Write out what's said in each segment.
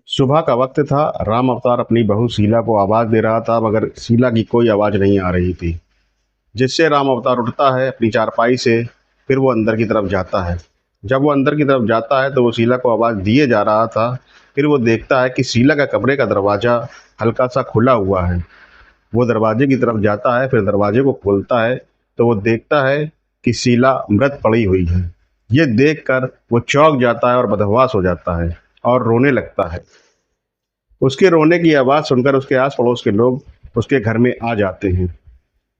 सुबह का वक्त था। राम अवतार अपनी बहू शीला को आवाज़ दे रहा था, मगर शीला की कोई आवाज़ नहीं आ रही थी। जिससे राम अवतार उठता है अपनी चारपाई से। फिर वो अंदर की तरफ जाता है। जब वो अंदर की तरफ जाता है तो वो शीला को आवाज़ दिए जा रहा था। फिर वो देखता है कि शीला का कमरे का दरवाज़ा हल्का सा खुला हुआ है। वो दरवाजे की तरफ जाता है, फिर दरवाजे को खोलता है तो वो देखता है कि शीला मृत पड़ी हुई है। ये देखकर वो चौंक जाता है और बदहवास हो जाता है और रोने लगता है। उसके रोने की आवाज़ सुनकर उसके आस पड़ोस के लोग उसके घर में आ जाते हैं।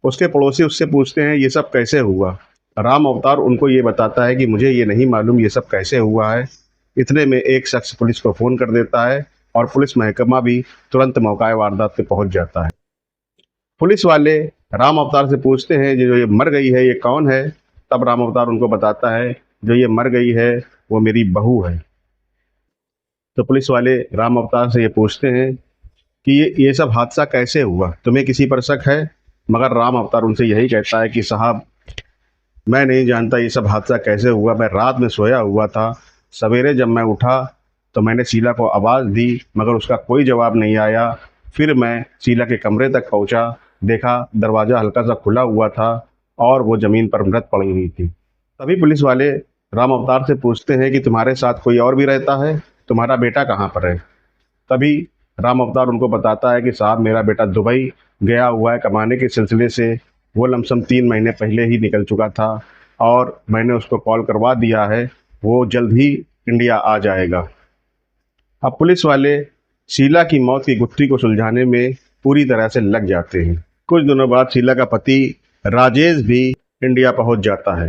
उसके पड़ोसी उससे पूछते हैं, ये सब कैसे हुआ। राम अवतार उनको ये बताता है कि मुझे ये नहीं मालूम ये सब कैसे हुआ है। इतने में एक शख्स पुलिस को फ़ोन कर देता है और पुलिस महकमा भी तुरंत मौका वारदात पे पहुंच जाता है। पुलिस वाले राम अवतार से पूछते हैं, जो ये मर गई है ये कौन है। तब राम अवतार उनको बताता है, जो ये मर गई है वो मेरी बहू है। तो पुलिस वाले राम अवतार से ये पूछते हैं कि ये सब हादसा कैसे हुआ, तुम्हें किसी पर शक है। मगर राम अवतार उनसे यही कहता है कि साहब, मैं नहीं जानता ये सब हादसा कैसे हुआ। मैं रात में सोया हुआ था। सवेरे जब मैं उठा तो मैंने शीला को आवाज़ दी, मगर उसका कोई जवाब नहीं आया। फिर मैं शीला के कमरे तक पहुंचा, देखा दरवाज़ा हल्का सा खुला हुआ था और वो ज़मीन पर मृत पड़ी हुई थी। तभी पुलिस वाले राम अवतार से पूछते हैं कि तुम्हारे साथ कोई और भी रहता है, तुम्हारा बेटा कहाँ पर है। तभी राम अवतार उनको बताता है कि साहब, मेरा बेटा दुबई गया हुआ है कमाने के सिलसिले से। वो लमसम 3 महीने पहले ही निकल चुका था और मैंने उसको कॉल करवा दिया है। वो जल्द ही इंडिया आ जाएगा। अब पुलिस वाले शीला की मौत की गुत्थी को सुलझाने में पूरी तरह से लग जाते हैं। कुछ दिनों बाद शीला का पति राजेश भी इंडिया पहुंच जाता है।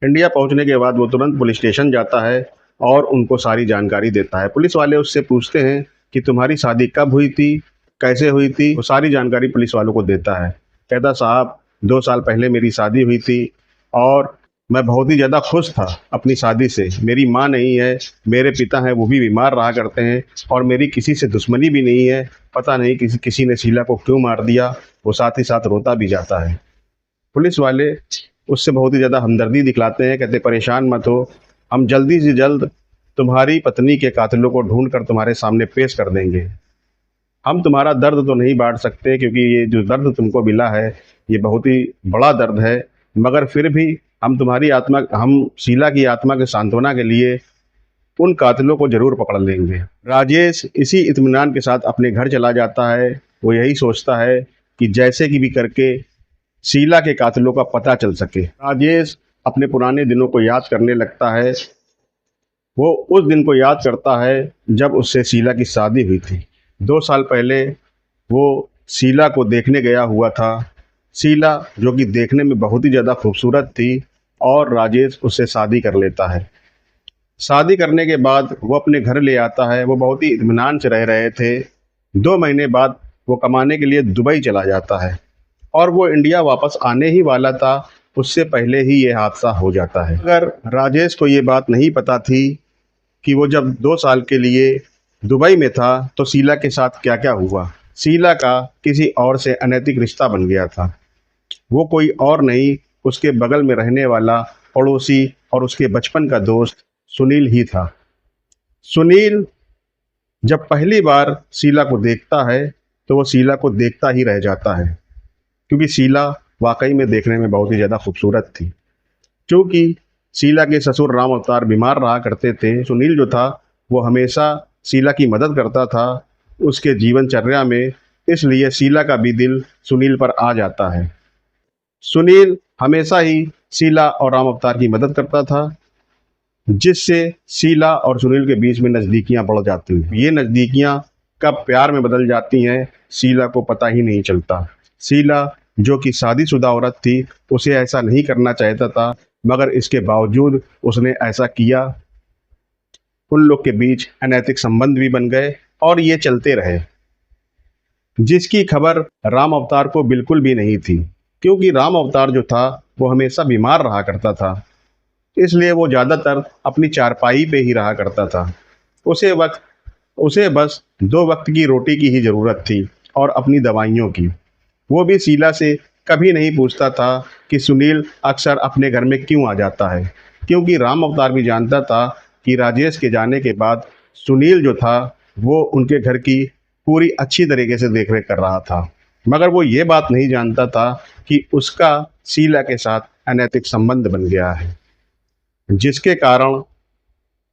इंडिया पहुंचने के बाद वो तुरंत पुलिस स्टेशन जाता है और उनको सारी जानकारी देता है। पुलिस वाले उससे पूछते हैं कि तुम्हारी शादी कब हुई थी, कैसे हुई थी। वो सारी जानकारी पुलिस वालों को देता है। कहता, साहब, 2 साल पहले मेरी शादी हुई थी और मैं बहुत ही ज़्यादा खुश था अपनी शादी से। मेरी माँ नहीं है, मेरे पिता हैं, वो भी बीमार रहा करते हैं और मेरी किसी से दुश्मनी भी नहीं है। पता नहीं किसी किसी ने शीला को क्यों मार दिया। वो साथ ही साथ रोता भी जाता है। पुलिस वाले उससे बहुत ही ज़्यादा हमदर्दी दिखलाते हैं। कहते, परेशान मत हो, हम जल्दी से जल्द तुम्हारी पत्नी के कातिलों को ढूंढ कर तुम्हारे सामने पेश कर देंगे। हम तुम्हारा दर्द तो नहीं बांट सकते, क्योंकि ये जो दर्द तुमको मिला है ये बहुत ही बड़ा दर्द है। मगर फिर भी हम शीला की आत्मा के सांत्वना के लिए उन कातिलों को जरूर पकड़ लेंगे। राजेश इसी इत्मीनान के साथ अपने घर चला जाता है। वो यही सोचता है कि जैसे कि भी करके शीला के कातिलों का पता चल सके। राजेश अपने पुराने दिनों को याद करने लगता है। वो उस दिन को याद करता है जब उससे शीला की शादी हुई थी। 2 साल पहले वो शीला को देखने गया हुआ था। शीला जो कि देखने में बहुत ही ज़्यादा खूबसूरत थी और राजेश उससे शादी कर लेता है। शादी करने के बाद वो अपने घर ले आता है। वो बहुत ही इत्मीनान से रह रहे थे। 2 महीने बाद वो कमाने के लिए दुबई चला जाता है और वो इंडिया वापस आने ही वाला था। उससे पहले ही ये हादसा हो जाता है। अगर राजेश को ये बात नहीं पता थी कि वो जब 2 साल के लिए दुबई में था तो शीला के साथ क्या क्या हुआ। शीला का किसी और से अनैतिक रिश्ता बन गया था। वो कोई और नहीं, उसके बगल में रहने वाला पड़ोसी और उसके बचपन का दोस्त सुनील ही था। सुनील जब पहली बार शीला को देखता है तो वो शीला को देखता ही रह जाता है, क्योंकि शीला वाकई में देखने में बहुत ही ज़्यादा खूबसूरत थी। क्योंकि शीला के ससुर राम अवतार बीमार रहा करते थे, सुनील जो था वो हमेशा शीला की मदद करता था उसके जीवनचर्या में। इसलिए शीला का भी दिल सुनील पर आ जाता है। सुनील हमेशा ही शीला और राम अवतार की मदद करता था, जिससे शीला और सुनील के बीच में नज़दीकियां बढ़ जाती हैं। ये नज़दीकियां कब प्यार में बदल जाती हैं शीला को पता ही नहीं चलता। शीला जो कि शादीशुदा औरत थी, उसे ऐसा नहीं करना चाहता था, मगर इसके बावजूद उसने ऐसा किया। उन लोग के बीच अनैतिक संबंध भी बन गए और ये चलते रहे, जिसकी खबर राम अवतार को बिल्कुल भी नहीं थी। क्योंकि राम अवतार जो था वो हमेशा बीमार रहा करता था, इसलिए वो ज़्यादातर अपनी चारपाई पे ही रहा करता था। उसे वक्त उसे बस 2 वक्त की रोटी की ही ज़रूरत थी और अपनी दवाइयों की। वो भी शीला से कभी नहीं पूछता था कि सुनील अक्सर अपने घर में क्यों आ जाता है, क्योंकि राम अवतार भी जानता था कि राजेश के जाने के बाद सुनील जो था वो उनके घर की पूरी अच्छी तरीके से देखरेख कर रहा था। मगर वो ये बात नहीं जानता था कि उसका शीला के साथ अनैतिक संबंध बन गया है, जिसके कारण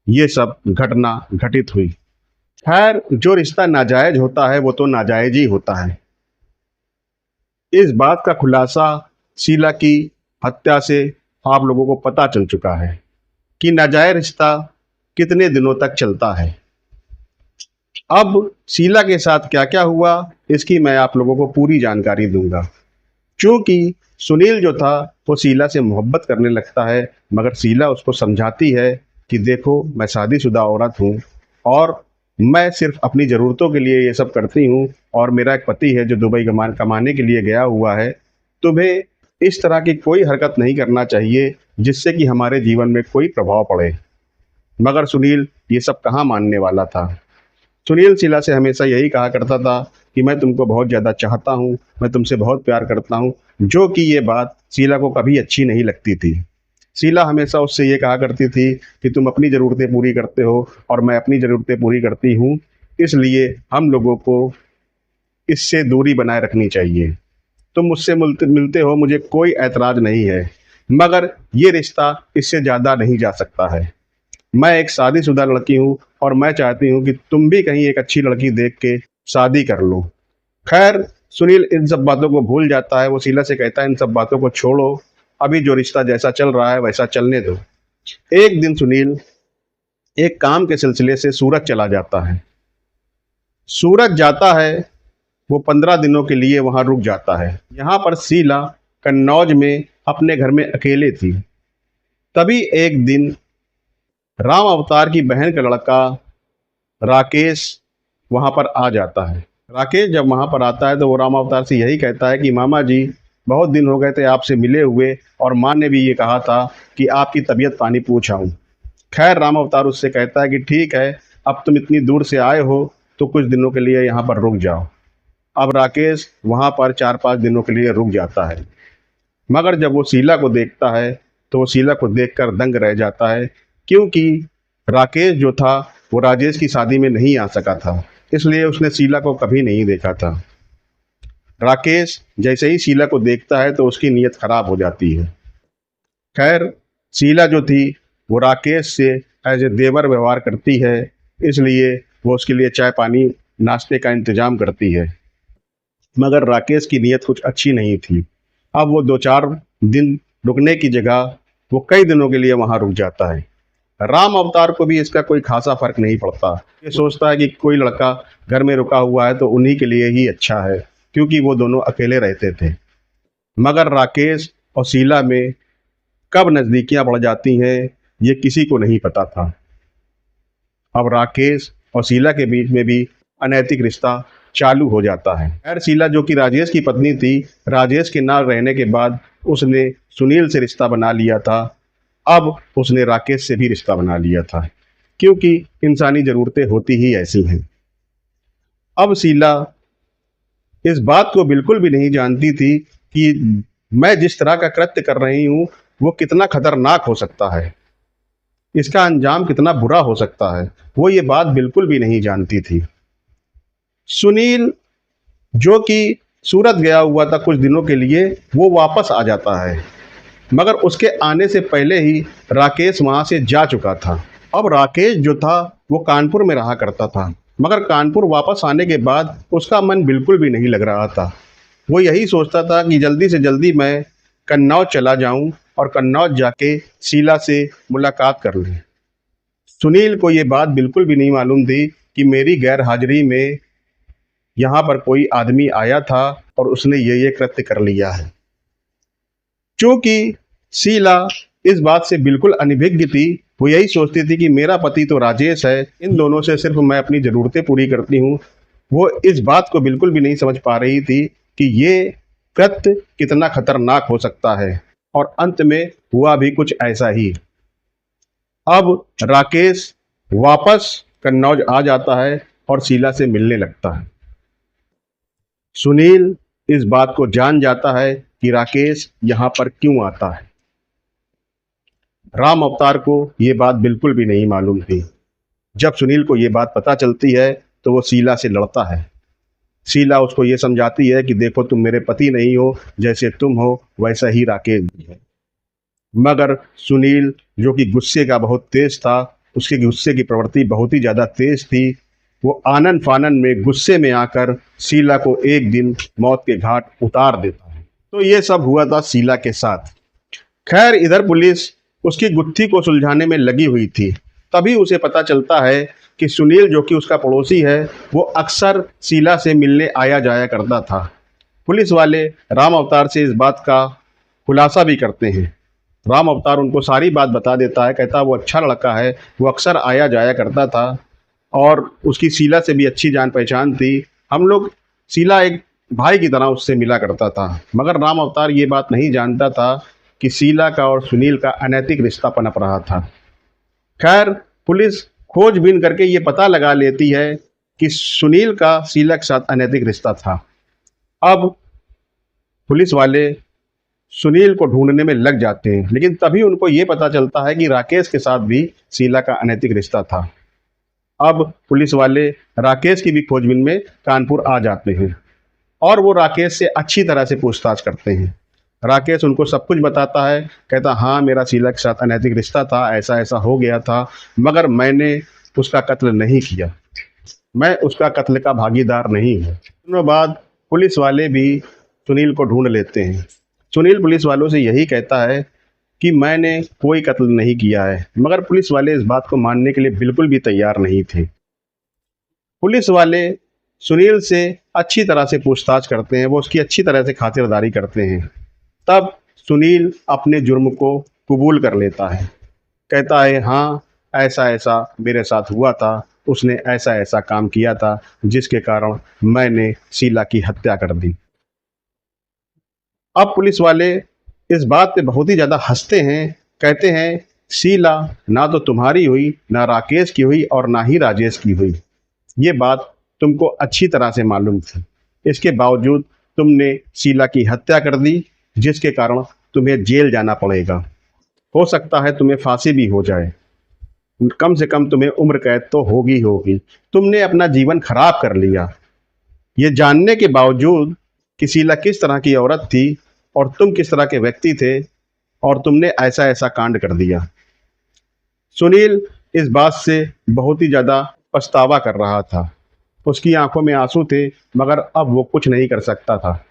ये सब घटना घटित हुई। खैर, जो रिश्ता नाजायज होता है वो तो नाजायज ही होता है। इस बात का खुलासा शीला की हत्या से आप लोगों को पता चल चुका है कि नाजायज रिश्ता कितने दिनों तक चलता है। अब शीला के साथ क्या क्या हुआ, इसकी मैं आप लोगों को पूरी जानकारी दूंगा। क्योंकि सुनील जो था वो शीला से मोहब्बत करने लगता है, मगर शीला उसको समझाती है कि देखो, मैं शादीशुदा औरत हूँ और मैं सिर्फ अपनी ज़रूरतों के लिए ये सब करती हूँ, और मेरा एक पति है जो दुबई कमाने के लिए गया हुआ है। तुम्हें इस तरह की कोई हरकत नहीं करना चाहिए जिससे कि हमारे जीवन में कोई प्रभाव पड़े। मगर सुनील ये सब कहाँ मानने वाला था। सुनील शीला से हमेशा यही कहा करता था कि मैं तुमको बहुत ज़्यादा चाहता हूँ, मैं तुमसे बहुत प्यार करता हूँ, जो कि ये बात शीला को कभी अच्छी नहीं लगती थी। शीला हमेशा उससे ये कहा करती थी कि तुम अपनी ज़रूरतें पूरी करते हो और मैं अपनी ज़रूरतें पूरी करती हूँ, इसलिए हम लोगों को इससे दूरी बनाए रखनी चाहिए। तुम मुझसे मिलते मिलते हो, मुझे कोई ऐतराज़ नहीं है, मगर ये रिश्ता इससे ज़्यादा नहीं जा सकता है। मैं एक शादीशुदा लड़की हूँ और मैं चाहती हूँ कि तुम भी कहीं एक अच्छी लड़की देख के शादी कर लो। खैर, सुनील इन सब बातों को भूल जाता है। वो शीला से कहता है इन सब बातों को छोड़ो, अभी जो रिश्ता जैसा चल रहा है वैसा चलने दो। एक दिन सुनील एक काम के सिलसिले से सूरत चला जाता है। सूरत जाता है, वो 15 दिनों के लिए वहाँ रुक जाता है। यहाँ पर शीला कन्नौज में अपने घर में अकेले थी। तभी एक दिन राम अवतार की बहन का लड़का राकेश वहाँ पर आ जाता है। राकेश जब वहाँ पर आता है तो वो राम अवतार से यही कहता है कि मामा जी, बहुत दिन हो गए थे आपसे मिले हुए, और माँ ने भी ये कहा था कि आपकी तबीयत पानी पूछ आऊँ। खैर, राम अवतार उससे कहता है कि ठीक है, अब तुम इतनी दूर से आए हो तो कुछ दिनों के लिए यहाँ पर रुक जाओ। अब राकेश वहाँ पर 4-5 दिनों के लिए रुक जाता है। मगर जब वो शीला को देखता है तो वो शीला को देखकर दंग रह जाता है, क्योंकि राकेश जो था वो राजेश की शादी में नहीं आ सका था, इसलिए उसने शीला को कभी नहीं देखा था। राकेश जैसे ही शीला को देखता है तो उसकी नीयत खराब हो जाती है। खैर, शीला जो थी वो राकेश से एज ए देवर व्यवहार करती है, इसलिए वो उसके लिए चाय पानी नाश्ते का इंतजाम करती है। मगर राकेश की नीयत कुछ अच्छी नहीं थी। अब वो 2-4 दिन रुकने की जगह वो कई दिनों के लिए वहाँ रुक जाता है। राम अवतार को भी इसका कोई खासा फर्क नहीं पड़ता। ये सोचता है कि कोई लड़का घर में रुका हुआ है तो उन्हीं के लिए ही अच्छा है, क्योंकि वो दोनों अकेले रहते थे। मगर राकेश और शीला में कब नज़दीकियाँ बढ़ जाती हैं ये किसी को नहीं पता था। अब राकेश और शीला के बीच में भी अनैतिक रिश्ता चालू हो जाता है। खैर, शीला जो कि राजेश की पत्नी थी, राजेश के ना रहने के बाद उसने सुनील से रिश्ता बना लिया था। अब उसने राकेश से भी रिश्ता बना लिया था, क्योंकि इंसानी ज़रूरतें होती ही ऐसी हैं। अब शीला इस बात को बिल्कुल भी नहीं जानती थी कि मैं जिस तरह का कृत्य कर रही हूँ वो कितना खतरनाक हो सकता है, इसका अंजाम कितना बुरा हो सकता है। वो ये बात बिल्कुल भी नहीं जानती थी। सुनील जो कि सूरत गया हुआ था कुछ दिनों के लिए, वो वापस आ जाता है, मगर उसके आने से पहले ही राकेश वहाँ से जा चुका था। अब राकेश जो था वो कानपुर में रहा करता था, मगर कानपुर वापस आने के बाद उसका मन बिल्कुल भी नहीं लग रहा था। वो यही सोचता था कि जल्दी से जल्दी मैं कन्नौज चला जाऊं और कन्नौज जाके शीला से मुलाकात कर लूं। सुनील को ये बात बिल्कुल भी नहीं मालूम थी कि मेरी गैर हाजिरी में यहाँ पर कोई आदमी आया था और उसने ये कृत्य कर लिया है। क्योंकि शीला इस बात से बिल्कुल अनभिज्ञ थी, वो यही सोचती थी कि मेरा पति तो राजेश है, इन दोनों से सिर्फ मैं अपनी ज़रूरतें पूरी करती हूँ। वो इस बात को बिल्कुल भी नहीं समझ पा रही थी कि ये कृत्य कितना खतरनाक हो सकता है, और अंत में हुआ भी कुछ ऐसा ही। अब राकेश वापस कन्नौज आ जाता है और शीला से मिलने लगता है। सुनील इस बात को जान जाता है कि राकेश यहाँ पर क्यों आता है। राम अवतार को ये बात बिल्कुल भी नहीं मालूम थी। जब सुनील को ये बात पता चलती है तो वो शीला से लड़ता है। शीला उसको ये समझाती है कि देखो तुम मेरे पति नहीं हो, जैसे तुम हो वैसा ही राकेश भी है। मगर सुनील जो कि गुस्से का बहुत तेज था, उसके गुस्से की प्रवृत्ति बहुत ही ज़्यादा तेज थी। वो आनन फानन में गुस्से में आकर शीला को एक दिन मौत के घाट उतार देता है। तो ये सब हुआ था शीला के साथ। खैर इधर पुलिस उसकी गुत्थी को सुलझाने में लगी हुई थी। तभी उसे पता चलता है कि सुनील जो कि उसका पड़ोसी है, वो अक्सर शीला से मिलने आया जाया करता था। पुलिस वाले राम अवतार से इस बात का खुलासा भी करते हैं। राम अवतार उनको सारी बात बता देता है, कहता वो अच्छा लड़का है, वो अक्सर आया जाया करता था और उसकी शीला से भी अच्छी जान पहचान थी। हम लोग शीला एक भाई की तरह उससे मिला करता था। मगर राम अवतार ये बात नहीं जानता था कि शीला का और सुनील का अनैतिक रिश्ता पनप रहा था। खैर पुलिस खोजबीन करके ये पता लगा लेती है कि सुनील का शीला के साथ अनैतिक रिश्ता था। अब पुलिस वाले सुनील को ढूंढने में लग जाते हैं, लेकिन तभी उनको ये पता चलता है कि राकेश के साथ भी शीला का अनैतिक रिश्ता था। अब पुलिस वाले राकेश की भी खोजबीन में कानपुर आ जाते हैं और वो राकेश से अच्छी तरह से पूछताछ करते हैं। राकेश उनको सब कुछ बताता है, कहता हाँ मेरा शीला के साथ अनैतिक रिश्ता था, ऐसा ऐसा हो गया था, मगर मैंने उसका कत्ल नहीं किया, मैं उसका कत्ल का भागीदार नहीं हूँ। दिनों बाद पुलिस वाले भी सुनील को ढूंढ लेते हैं। सुनील पुलिस वालों से यही कहता है कि मैंने कोई कत्ल नहीं किया है, मगर पुलिस वाले इस बात को मानने के लिए बिल्कुल भी तैयार नहीं थे। पुलिस वाले सुनील से अच्छी तरह से पूछताछ करते हैं, वो उसकी अच्छी तरह से खातिरदारी करते हैं। तब सुनील अपने जुर्म को कबूल कर लेता है, कहता है हाँ ऐसा ऐसा मेरे साथ हुआ था, उसने ऐसा ऐसा काम किया था जिसके कारण मैंने शीला की हत्या कर दी। अब पुलिस वाले इस बात पे बहुत ही ज़्यादा हंसते हैं, कहते हैं शीला ना तो तुम्हारी हुई, ना राकेश की हुई और ना ही राजेश की हुई। ये बात तुमको अच्छी तरह से मालूम थी, इसके बावजूद तुमने शीला की हत्या कर दी, जिसके कारण तुम्हें जेल जाना पड़ेगा। हो सकता है तुम्हें फांसी भी हो जाए, कम से कम तुम्हें उम्र कैद तो होगी होगी। तुमने अपना जीवन खराब कर लिया, ये जानने के बावजूद कि शीला किस तरह की औरत थी और तुम किस तरह के व्यक्ति थे, और तुमने ऐसा ऐसा कांड कर दिया। सुनील इस बात से बहुत ही ज़्यादा पछतावा कर रहा था, उसकी आंखों में आंसू थे, मगर अब वो कुछ नहीं कर सकता था।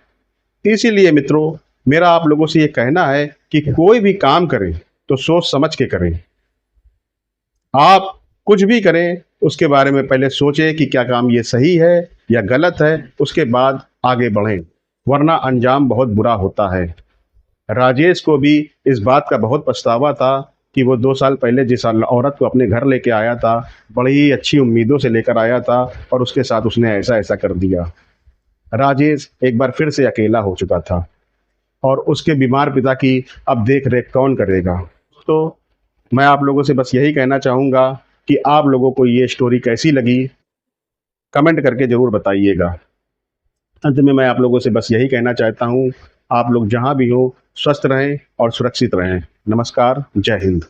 इसीलिए मित्रों मेरा आप लोगों से ये कहना है कि कोई भी काम करें तो सोच समझ के करें। आप कुछ भी करें उसके बारे में पहले सोचें कि क्या काम ये सही है या गलत है, उसके बाद आगे बढ़ें, वरना अंजाम बहुत बुरा होता है। राजेश को भी इस बात का बहुत पछतावा था कि वो 2 साल पहले जिस औरत को अपने घर लेके आया था, बड़ी ही अच्छी उम्मीदों से लेकर आया था और उसके साथ उसने ऐसा ऐसा कर दिया। राजेश एक बार फिर से अकेला हो चुका था और उसके बीमार पिता की अब देख रेख कौन करेगा। तो मैं आप लोगों से बस यही कहना चाहूँगा कि आप लोगों को ये स्टोरी कैसी लगी कमेंट करके ज़रूर बताइएगा। अंत में मैं आप लोगों से बस यही कहना चाहता हूँ, आप लोग जहाँ भी हो स्वस्थ रहें और सुरक्षित रहें। नमस्कार, जय हिंद।